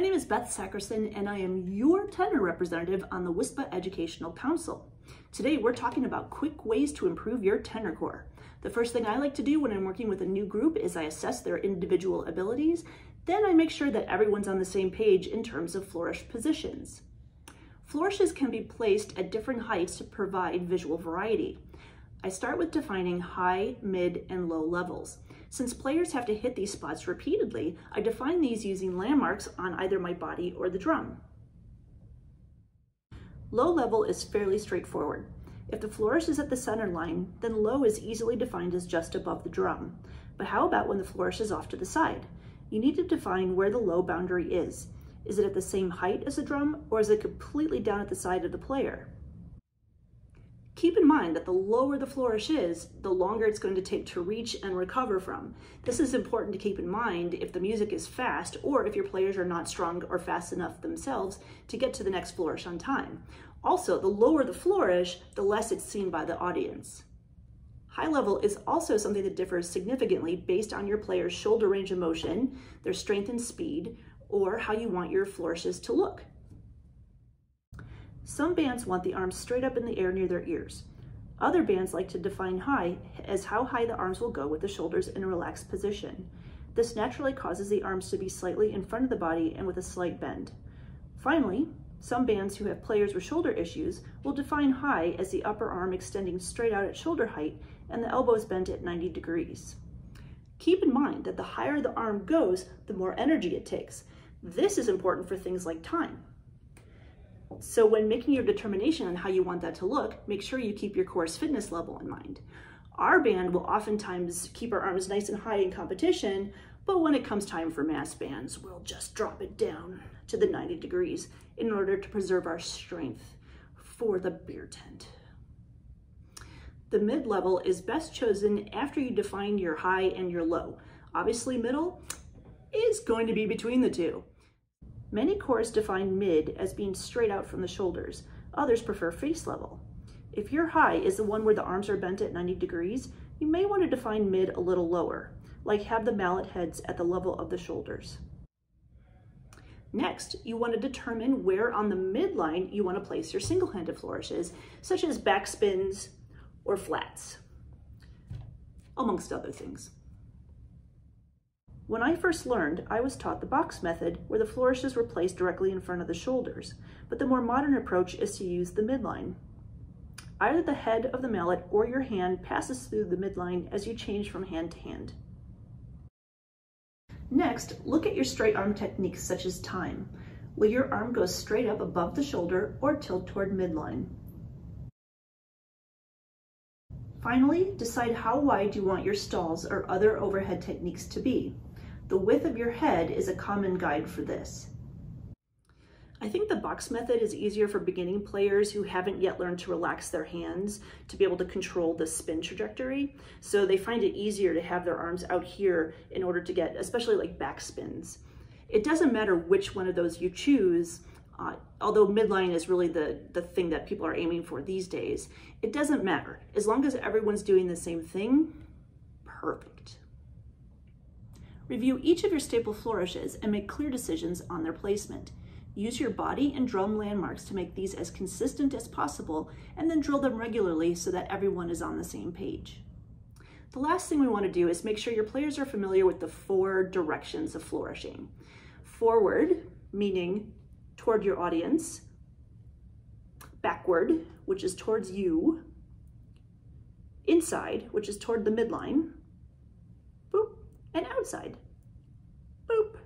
My name is Beth Sackerson, and I am your tenor representative on the WISPA Educational Council. Today, we're talking about quick ways to improve your tenor core. The first thing I like to do when I'm working with a new group is I assess their individual abilities. Then I make sure that everyone's on the same page in terms of flourish positions. Flourishes can be placed at different heights to provide visual variety. I start with defining high, mid, and low levels. Since players have to hit these spots repeatedly, I define these using landmarks on either my body or the drum. Low level is fairly straightforward. If the flourish is at the center line, then low is easily defined as just above the drum. But how about when the flourish is off to the side? You need to define where the low boundary is. Is it at the same height as the drum, or is it completely down at the side of the player? Keep in mind that the lower the flourish is, the longer it's going to take to reach and recover from. This is important to keep in mind if the music is fast or if your players are not strong or fast enough themselves to get to the next flourish on time. Also, the lower the flourish, the less it's seen by the audience. High level is also something that differs significantly based on your player's shoulder range of motion, their strength and speed, or how you want your flourishes to look. Some bands want the arms straight up in the air near their ears. Other bands like to define high as how high the arms will go with the shoulders in a relaxed position. This naturally causes the arms to be slightly in front of the body and with a slight bend. Finally, some bands who have players with shoulder issues will define high as the upper arm extending straight out at shoulder height and the elbows bent at 90 degrees. Keep in mind that the higher the arm goes, the more energy it takes. This is important for things like time. So when making your determination on how you want that to look, make sure you keep your core's fitness level in mind. Our band will oftentimes keep our arms nice and high in competition, but when it comes time for mass bands, we'll just drop it down to the 90 degrees in order to preserve our strength for the beer tent. The mid-level is best chosen after you define your high and your low. Obviously, middle is going to be between the two. Many cores define mid as being straight out from the shoulders. Others prefer face level. If your high is the one where the arms are bent at 90 degrees, you may want to define mid a little lower, like have the mallet heads at the level of the shoulders. Next, you want to determine where on the midline you want to place your single-handed flourishes, such as backspins or flats, amongst other things. When I first learned, I was taught the box method where the flourishes were placed directly in front of the shoulders, but the more modern approach is to use the midline. Either the head of the mallet or your hand passes through the midline as you change from hand to hand. Next, look at your straight arm techniques such as time. Will your arm go straight up above the shoulder or tilt toward midline? Finally, decide how wide you want your stalls or other overhead techniques to be. The width of your head is a common guide for this. I think the box method is easier for beginning players who haven't yet learned to relax their hands to be able to control the spin trajectory. So they find it easier to have their arms out here in order to get, especially like back spins. It doesn't matter which one of those you choose, although midline is really the thing that people are aiming for these days. It doesn't matter. As long as everyone's doing the same thing, perfect. Review each of your staple flourishes and make clear decisions on their placement. Use your body and drum landmarks to make these as consistent as possible, and then drill them regularly so that everyone is on the same page. The last thing we want to do is make sure your players are familiar with the 4 directions of flourishing. Forward, meaning toward your audience. Backward, which is towards you. Inside, which is toward the midline. Boop. And outside, boop,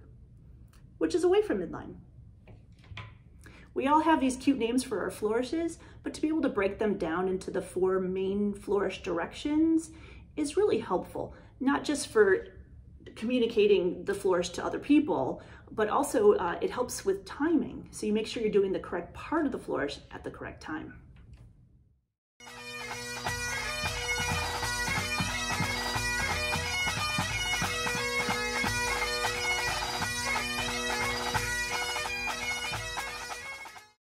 which is away from midline. We all have these cute names for our flourishes, but to be able to break them down into the 4 main flourish directions is really helpful, not just for communicating the flourish to other people, but also it helps with timing. So you make sure you're doing the correct part of the flourish at the correct time.